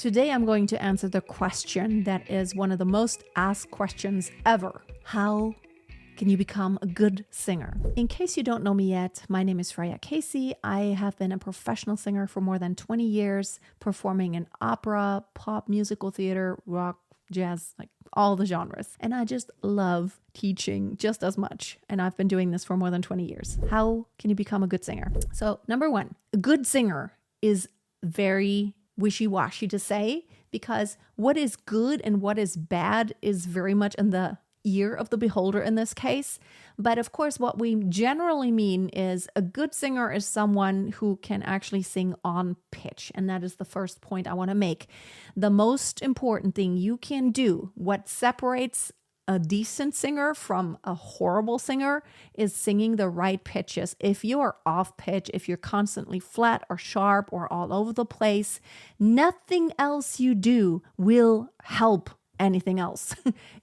Today I'm going to answer the question that is one of the most asked questions ever. How can you become a good singer? In case you don't know me yet, my name is Freya Casey. I have been a professional singer for more than 20 years, performing in opera, pop, musical theater, rock, jazz, like all the genres. And I just love teaching just as much. And I've been doing this for more than 20 years. How can you become a good singer? So number one, a good singer is very wishy-washy to say, because what is good and what is bad is very much in the ear of the beholder in this case. But of course, what we generally mean is a good singer is someone who can actually sing on pitch. And that is the first point I want to make. The most important thing you can do, what separates a decent singer from a horrible singer, is singing the right pitches. If you are off pitch, if you're constantly flat or sharp or all over the place, nothing else you do will help anything else.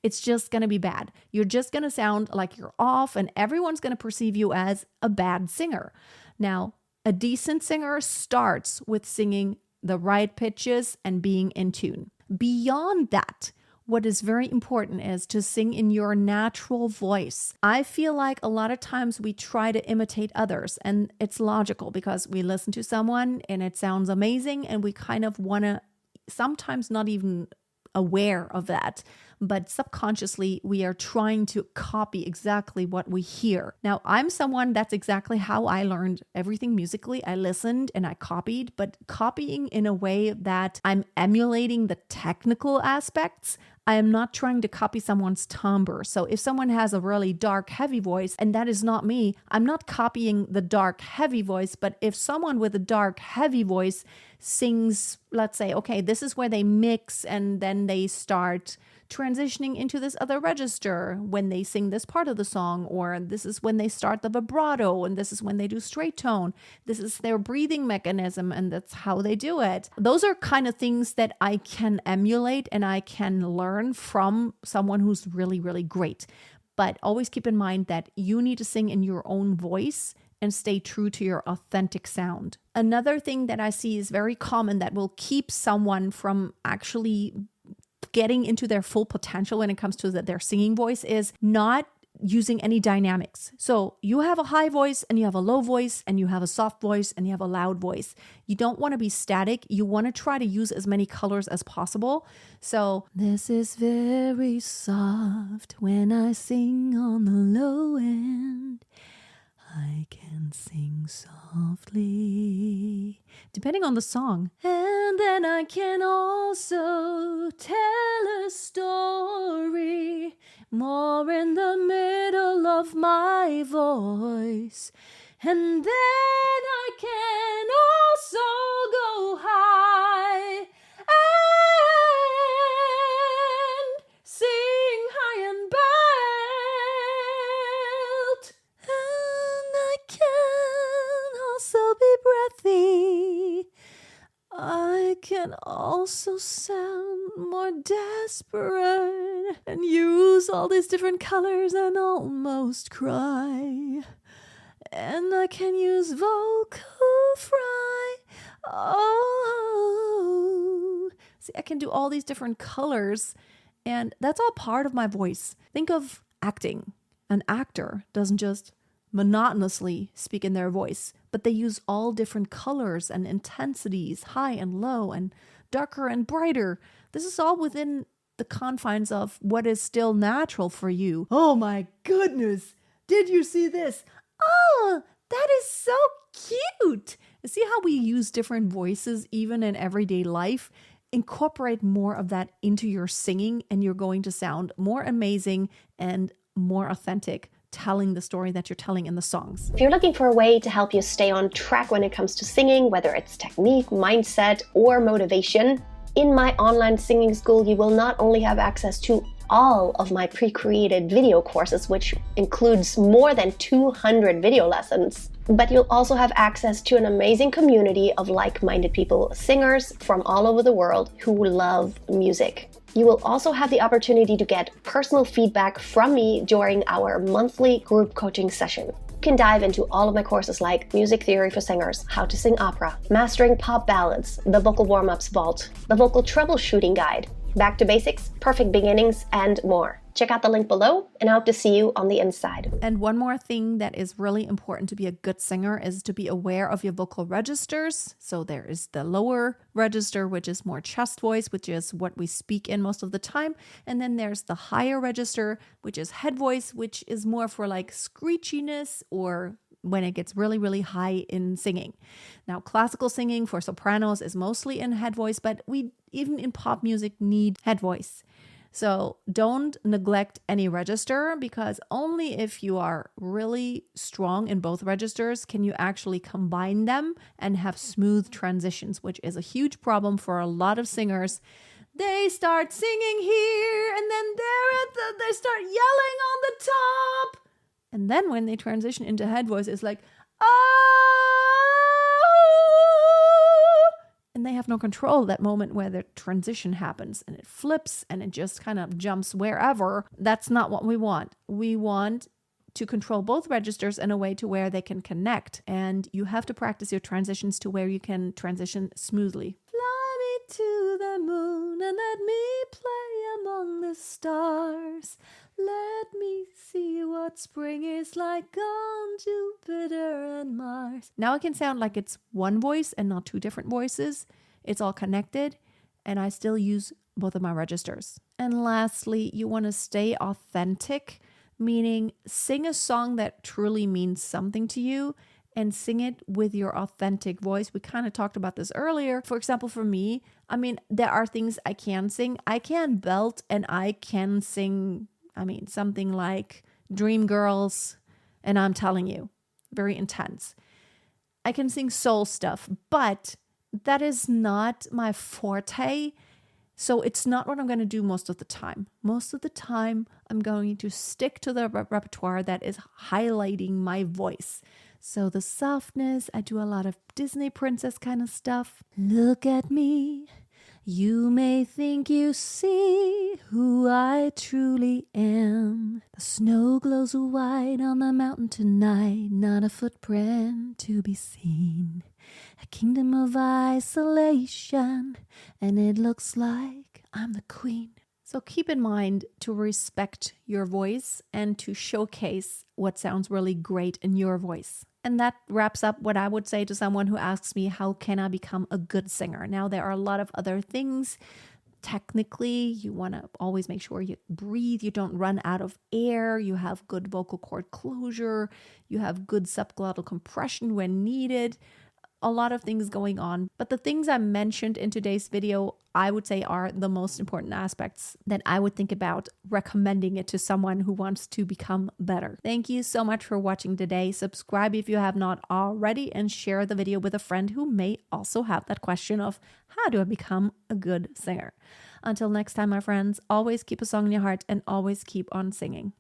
It's just going to be bad. You're just going to sound like you're off, and everyone's going to perceive you as a bad singer. Now, a decent singer starts with singing the right pitches and being in tune. Beyond that, what is very important is to sing in your natural voice. I feel like a lot of times we try to imitate others, and it's logical because we listen to someone and it sounds amazing, and we kind of want to, sometimes not even aware of that, but subconsciously we are trying to copy exactly what we hear. Now, I'm someone that's exactly how I learned everything musically. I listened and I copied, but copying in a way that I'm emulating the technical aspects. I am not trying to copy someone's timbre. So if someone has a really dark, heavy voice, and that is not me, I'm not copying the dark, heavy voice. But if someone with a dark, heavy voice sings, let's say, okay, this is where they mix and then they start transitioning into this other register when they sing this part of the song, or this is when they start the vibrato, and this is when they do straight tone. This is their breathing mechanism, and that's how they do it. Those are kind of things that I can emulate and I can learn from someone who's really, really great. But always keep in mind that you need to sing in your own voice and stay true to your authentic sound. Another thing that I see is very common that will keep someone from actually getting into their full potential when it comes to their singing voice is not using any dynamics. So you have a high voice and you have a low voice and you have a soft voice and you have a loud voice. You don't want to be static. You want to try to use as many colors as possible. So this is very soft when I sing on the low end. I can sing softly, depending on the song. And then I can also tell a story more in the middle of my voice. And then I can also go high and sing high and belt. Also be breathy. I can also sound more desperate and use all these different colors and almost cry. And I can use vocal fry. Oh, see, I can do all these different colors, and that's all part of my voice. Think of acting. An actor doesn't just monotonously speak in their voice, but they use all different colors and intensities, high and low and darker and brighter. This is all within the confines of what is still natural for you. Oh my goodness, did you see this? Oh, that is so cute. See how we use different voices even in everyday life? Incorporate more of that into your singing and you're going to sound more amazing and more authentic, telling the story that you're telling in the songs. If you're looking for a way to help you stay on track when it comes to singing, whether it's technique, mindset, or motivation, in my online singing school, you will not only have access to all of my pre-created video courses, which includes more than 200 video lessons, but you'll also have access to an amazing community of like-minded people, singers from all over the world who love music. You will also have the opportunity to get personal feedback from me during our monthly group coaching session. You can dive into all of my courses like Music Theory for Singers, How to Sing Opera, Mastering Pop Ballads, the Vocal Warm-Ups Vault, the Vocal Troubleshooting Guide, Back to Basics, Perfect Beginnings, and more. Check out the link below, and I hope to see you on the inside. And one more thing that is really important to be a good singer is to be aware of your vocal registers. So there is the lower register, which is more chest voice, which is what we speak in most of the time. And then there's the higher register, which is head voice, which is more for like screechiness or when it gets really, really high in singing. Now, classical singing for sopranos is mostly in head voice, but we even in pop music need head voice. So don't neglect any register, because only if you are really strong in both registers can you actually combine them and have smooth transitions, which is a huge problem for a lot of singers. They start singing here and then they start yelling on the top. And then when they transition into head voice, it's like, oh, and they have no control of that moment where the transition happens and it flips and it just kind of jumps wherever. That's not what we want. We want to control both registers in a way to where they can connect. And you have to practice your transitions to where you can transition smoothly. Fly me to the moon and let me play among the stars. Let me see what spring is like on Jupiter and Mars. Now it can sound like it's one voice and not two different voices. It's all connected, and I still use both of my registers. And lastly, you want to stay authentic, meaning sing a song that truly means something to you and sing it with your authentic voice. We kind of talked about this earlier. For example, for me, there are things I can sing. I can belt and I can sing something like Dreamgirls, and I'm telling you, very intense. I can sing soul stuff, but that is not my forte. So it's not what I'm going to do most of the time. Most of the time, I'm going to stick to the repertoire that is highlighting my voice. So the softness, I do a lot of Disney princess kind of stuff. Look at me. You may think you see who I truly am. The snow glows white on the mountain tonight, not a footprint to be seen. A kingdom of isolation, and it looks like I'm the queen. So keep in mind to respect your voice and to showcase what sounds really great in your voice. And that wraps up what I would say to someone who asks me, how can I become a good singer? Now, there are a lot of other things. Technically, you want to always make sure you breathe, you don't run out of air, you have good vocal cord closure, you have good subglottal compression when needed. A lot of things going on. But the things I mentioned in today's video, I would say are the most important aspects that I would think about recommending it to someone who wants to become better. Thank you so much for watching today. Subscribe if you have not already, and share the video with a friend who may also have that question of, how do I become a good singer? Until next time, my friends, always keep a song in your heart and always keep on singing.